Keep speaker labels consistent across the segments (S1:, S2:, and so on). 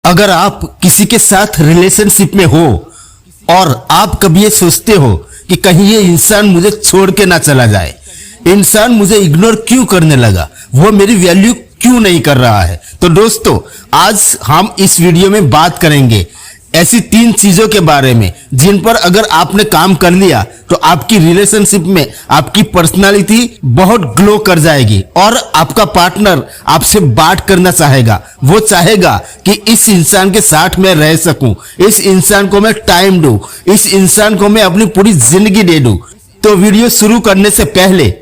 S1: अगर आप किसी के साथ रिलेशनशिप में हो और आप कभी ये सोचते हो कि कहीं ये इंसान मुझे छोड़ के ना चला जाए, इंसान मुझे इग्नोर क्यों करने लगा, वो मेरी वैल्यू क्यों नहीं कर रहा है, तो दोस्तों आज हम इस वीडियो में बात करेंगे ऐसी 3 चीजों के बारे में जिन पर अगर आपने काम कर लिया तो आपकी रिलेशनशिप में आपकी पर्सनालिटी बहुत ग्लो कर जाएगी और आपका पार्टनर आपसे बात करना चाहेगा। वो चाहेगा कि इस इंसान के साथ मैं रह सकूं, इस इंसान को मैं टाइम दूं, इस इंसान को मैं अपनी पूरी जिंदगी दे दूं। तो वीडियो शुरू करने से पहले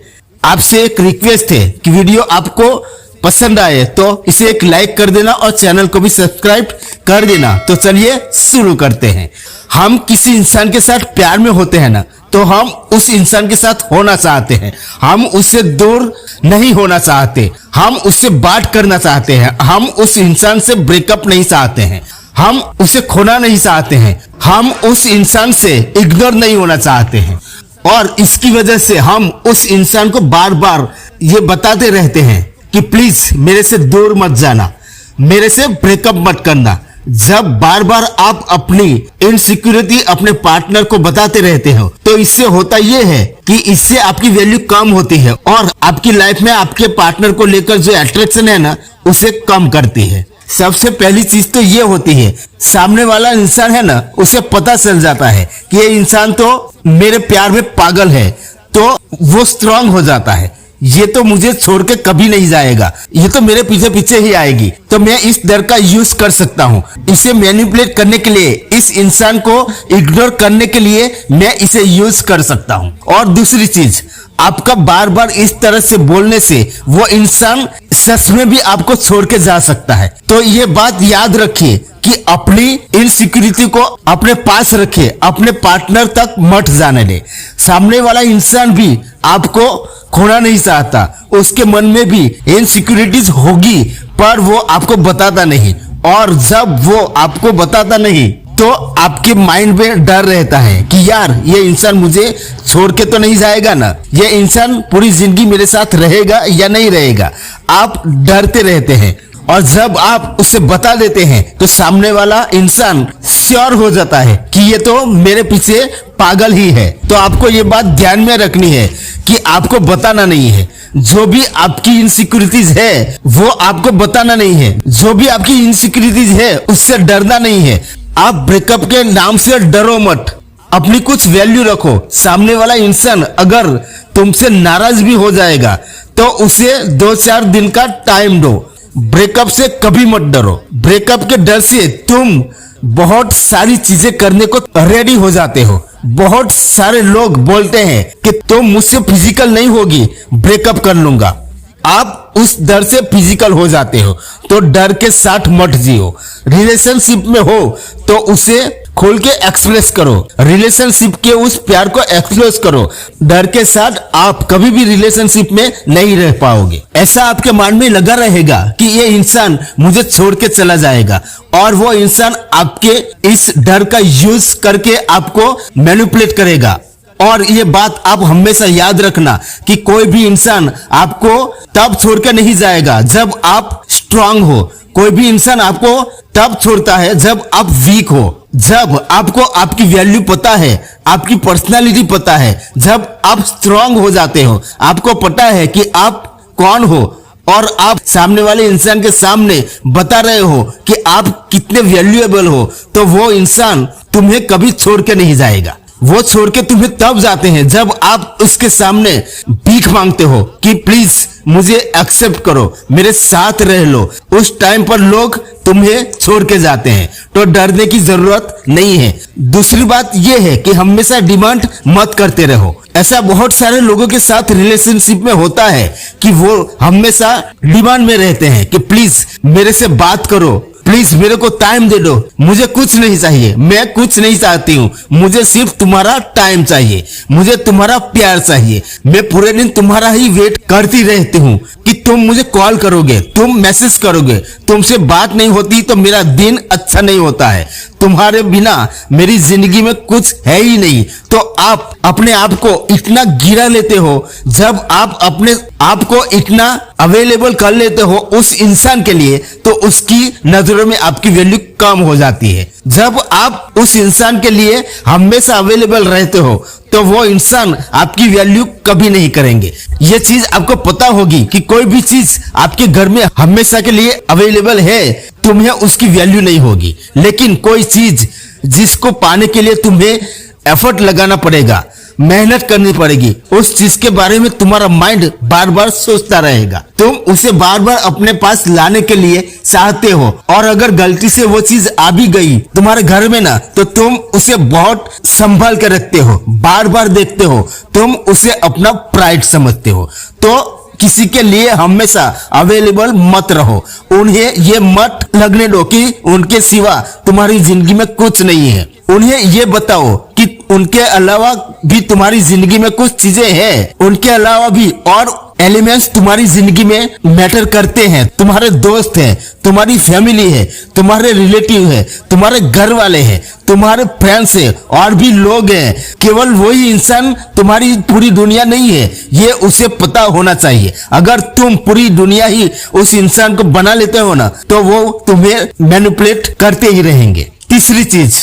S1: आपसे एक रिक्वेस्ट है कि वीडियो आपको पसंद आए तो इसे एक लाइक कर देना और चैनल को भी सब्सक्राइब कर देना। तो चलिए शुरू करते हैं। हम किसी इंसान के साथ प्यार में होते हैं ना, तो हम उस इंसान के साथ होना चाहते हैं, हम उससे दूर नहीं होना चाहते, हम उससे बात करना चाहते हैं, हम उस इंसान से ब्रेकअप नहीं चाहते हैं, हम उसे खोना नहीं चाहते हैं, हम उस इंसान से इग्नोर नहीं होना चाहते हैं। और इसकी वजह से हम उस इंसान को बार बार ये बताते रहते हैं कि प्लीज मेरे से दूर मत जाना, मेरे से ब्रेकअप मत करना। जब बार बार आप अपनी इनसिक्योरिटी अपने पार्टनर को बताते रहते हो तो इससे होता यह है कि इससे आपकी वैल्यू कम होती है और आपकी लाइफ में आपके पार्टनर को लेकर जो अट्रैक्शन है ना, उसे कम करती है। सबसे पहली चीज तो ये होती है, सामने वाला इंसान है ना, उसे पता चल जाता है कि ये इंसान तो मेरे प्यार में पागल है, तो वो स्ट्रांग हो जाता है, ये तो मुझे छोड़ के कभी नहीं जाएगा, ये तो मेरे पीछे पीछे ही आएगी, तो मैं इस डर का यूज कर सकता हूँ। इसे मैनिपुलेट करने के लिए, इस इंसान को इग्नोर करने के लिए मैं इसे यूज कर सकता हूँ। और दूसरी चीज, आपका बार बार इस तरह से बोलने से वो इंसान सच में भी आपको छोड़ के जा सकता है। तो ये बात याद रखिए कि अपनी इनसिक्योरिटी को अपने पास रखिए, अपने पार्टनर तक मत जाने दे। सामने वाला इंसान भी आपको खोना नहीं चाहता, उसके मन में भी इनसिक्योरिटीज होगी पर वो आपको बताता नहीं, और जब वो आपको बताता नहीं तो आपके माइंड में डर रहता है कि यार ये इंसान मुझे छोड़ के तो नहीं जाएगा ना, ये इंसान पूरी जिंदगी मेरे साथ रहेगा या नहीं रहेगा। आप डरते रहते हैं और जब आप उसे बता देते हैं तो सामने वाला इंसान श्योर हो जाता है कि ये तो मेरे पीछे पागल ही है। तो आपको ये बात ध्यान में रखनी है कि आपको बताना नहीं है, जो भी आपकी इनसिक्योरिटीज है वो आपको बताना नहीं है, जो भी आपकी इनसिक्योरिटीज है उससे डरना नहीं है। आप ब्रेकअप के नाम से डरो मत, अपनी कुछ वैल्यू रखो। सामने वाला इंसान अगर तुमसे नाराज भी हो जाएगा तो उसे 2-4 दिन का टाइम दो। ब्रेकअप से कभी मत डरो, ब्रेकअप के डर से तुम बहुत सारी चीजें करने को रेडी हो जाते हो। बहुत सारे लोग बोलते हैं कि तुम मुझसे फिजिकल नहीं होगी, ब्रेकअप कर लूंगा। आप उस डर से फिजिकल हो जाते हो, तो डर के साथ मत जियो। रिलेशनशिप में हो तो उसे खोल के एक्सप्रेस करो, रिलेशनशिप के उस प्यार को एक्सप्रेस करो। डर के साथ आप कभी भी रिलेशनशिप में नहीं रह पाओगे। ऐसा आपके मन में लगा रहेगा कि ये इंसान मुझे छोड़ के चला जाएगा, और वो इंसान आपके इस डर का यूज करके आपको मैनिपुलेट करेगा। और ये बात आप हमेशा याद रखना कि कोई भी इंसान आपको तब छोड़ के नहीं जाएगा जब आप स्ट्रांग हो। कोई भी इंसान आपको तब छोड़ता है जब आप वीक हो, जब आपको आपकी वैल्यू पता है, आपकी पर्सनालिटी पता है, जब आप स्ट्रांग हो जाते हो, आपको पता है कि आप कौन हो और आप सामने वाले इंसान के सामने बता रहे हो कि आप कितने वैल्यूएबल हो, तो वो इंसान तुम्हें कभी छोड़ के नहीं जाएगा। वो छोड़ के तुम्हें तब जाते हैं जब आप उसके सामने भीख मांगते हो कि प्लीज मुझे एक्सेप्ट करो, मेरे साथ रह लो। उस टाइम पर लोग तुम्हें छोड़ के जाते हैं, तो डरने की जरूरत नहीं है। दूसरी बात यह है कि हमेशा डिमांड मत करते रहो। ऐसा बहुत सारे लोगों के साथ रिलेशनशिप में होता है कि वो हमेशा डिमांड में रहते हैं कि प्लीज मेरे से बात करो, प्लीज मेरे को टाइम दे दो, मुझे कुछ नहीं चाहिए, मैं कुछ नहीं चाहती हूँ, मुझे सिर्फ तुम्हारा टाइम चाहिए, मुझे तुम्हारा प्यार चाहिए। मैं पूरे दिन तुम्हारा ही वेट करती रहती हूँ कि तुम मुझे कॉल करोगे, तुम मैसेज करोगे। तुमसे बात नहीं होती तो मेरा दिन अच्छा नहीं होता है, तुम्हारे बिना मेरी जिंदगी में कुछ है ही नहीं। तो आप अपने आप को इतना गिरा लेते हो जब आप अपने आपको इतना अवेलेबल कर लेते हो उस इंसान के लिए, तो उसकी नजरों में आपकी वैल्यू कम हो जाती है। जब आप उस इंसान के लिए हमेशा अवेलेबल रहते हो तो वो इंसान आपकी वैल्यू कभी नहीं करेंगे। ये चीज आपको पता होगी कि कोई भी चीज आपके घर में हमेशा के लिए अवेलेबल है, तुम्हें उसकी वैल्यू नहीं होगी। लेकिन कोई चीज जिसको पाने के लिए तुम्हें एफर्ट लगाना पड़ेगा, मेहनत करनी पड़ेगी, उस चीज के बारे में तुम्हारा माइंड बार बार सोचता रहेगा। तुम उसे बार बार अपने पास लाने के लिए चाहते हो, और अगर गलती से वो चीज आ भी गई तुम्हारे घर में ना, तो तुम उसे बहुत संभाल के रखते हो, बार बार देखते हो, तुम उसे अपना प्राइड समझते हो। तो किसी के लिए हमेशा अवेलेबल मत रहो। उन्हें ये मत लगने दो कि उनके सिवा तुम्हारी जिंदगी में कुछ नहीं है। उन्हें ये बताओ कि उनके अलावा भी तुम्हारी जिंदगी में कुछ चीजें हैं, उनके अलावा भी और एलिमेंट्स तुम्हारी जिंदगी में मैटर करते हैं। तुम्हारे दोस्त हैं, तुम्हारी फैमिली है, तुम्हारे रिलेटिव है, तुम्हारे घर वाले हैं, तुम्हारे फ्रेंड्स हैं, और भी लोग हैं। केवल वही इंसान तुम्हारी पूरी दुनिया नहीं है, ये उसे पता होना चाहिए। अगर तुम पूरी दुनिया ही उस इंसान को बना लेते हो ना, तो वो तुम्हें मैनिपुलेट करते ही रहेंगे। तीसरी चीज,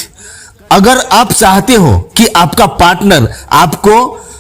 S1: अगर आप चाहते हो कि आपका पार्टनर आपको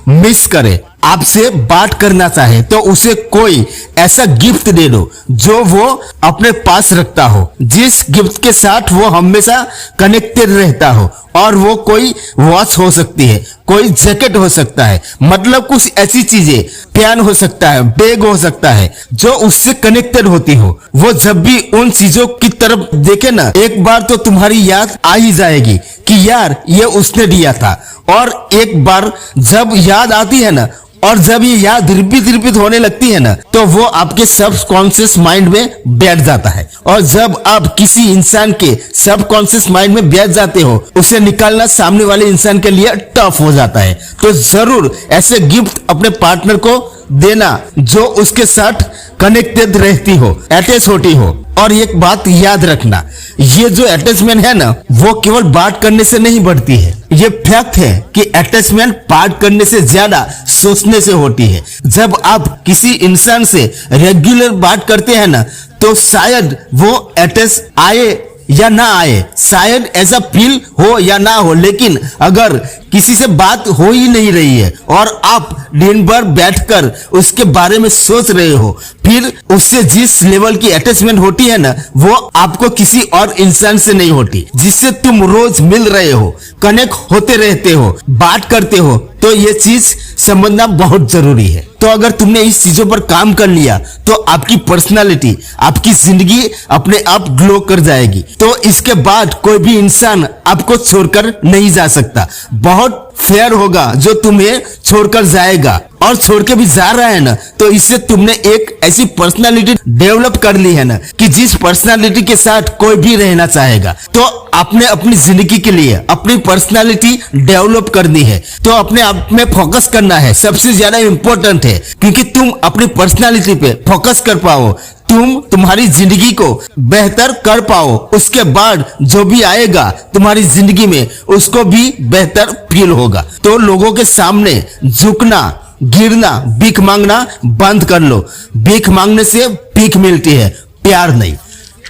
S1: मिस करे, आपसे बात करना चाहे, तो उसे कोई ऐसा गिफ्ट दे दो जो वो अपने पास रखता हो, जिस गिफ्ट के साथ वो हमेशा कनेक्टेड रहता हो। और वो कोई वॉच हो सकती है, कोई जैकेट हो सकता है, मतलब कुछ ऐसी चीजें, पेन हो सकता है, बैग हो सकता है, जो उससे कनेक्टेड होती हो। वो जब भी उन चीजों की तरफ देखे ना, एक बार तो तुम्हारी याद आ ही जाएगी कि यार ये उसने दिया था। और एक बार जब याद आती है ना, और जब ये याद रिपीट होने लगती है ना, तो वो आपके सबकॉन्शियस माइंड में बैठ जाता है। और जब आप किसी इंसान के सबकॉन्शियस माइंड में बैठ जाते हो, उसे निकालना सामने वाले इंसान के लिए टफ हो जाता है। तो जरूर ऐसे गिफ्ट अपने पार्टनर को देना जो उसके साथ कनेक्टेड रहती हो, अटैच होती हो। और एक बात याद रखना, ये जो अटैचमेंट है ना, वो केवल बात करने से नहीं बढ़ती है। ये फैक्ट है कि अटैचमेंट बात करने से ज्यादा सोचने से होती है। जब आप किसी इंसान से रेगुलर बात करते हैं ना, तो शायद वो अटैच आए या ना आए, शायद ऐसा फील हो या ना हो, लेकिन अगर किसी से बात हो ही नहीं रही है और आप दिन भर बैठकर उसके बारे में सोच रहे हो, फिर उससे जिस लेवल की अटैचमेंट होती है ना, वो आपको किसी और इंसान से नहीं होती। जिससे तुम रोज मिल रहे हो, कनेक्ट होते रहते हो, बात करते हो, तो ये चीज समझना बहुत जरूरी है। तो अगर तुमने इस चीजों पर काम कर लिया, तो आपकी पर्सनालिटी, आपकी जिंदगी अपने आप ग्लो कर जाएगी। तो इसके बाद कोई भी इंसान आपको छोड़कर नहीं जा सकता। बहुत फेयर होगा जो तुम्हें छोड़कर जाएगा, और छोड़ के भी जा रहा है ना, तो इससे तुमने एक ऐसी पर्सनालिटी डेवलप कर ली है ना, कि जिस पर्सनालिटी के साथ कोई भी रहना चाहेगा। तो आपने अपनी जिंदगी के लिए अपनी पर्सनालिटी डेवलप करनी है, तो अपने आप में फोकस करना है, सबसे ज्यादा इंपॉर्टेंट है। क्योंकि तुम अपनी पर्सनालिटी पे फोकस कर पाओ, तुम तुम्हारी जिंदगी को बेहतर कर पाओ, उसके बाद जो भी आएगा तुम्हारी जिंदगी में, उसको भी बेहतर फील होगा। तो लोगों के सामने झुकना, गिरना, भीख मांगना बंद कर लो। भीख मांगने से भीख मिलती है, प्यार नहीं।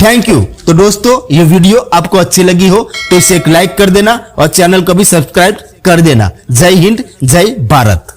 S1: Thank you. तो दोस्तों, ये वीडियो आपको अच्छी लगी हो तो इसे एक लाइक कर देना और चैनल को भी सब्सक्राइब कर देना। जय हिंद, जय भारत।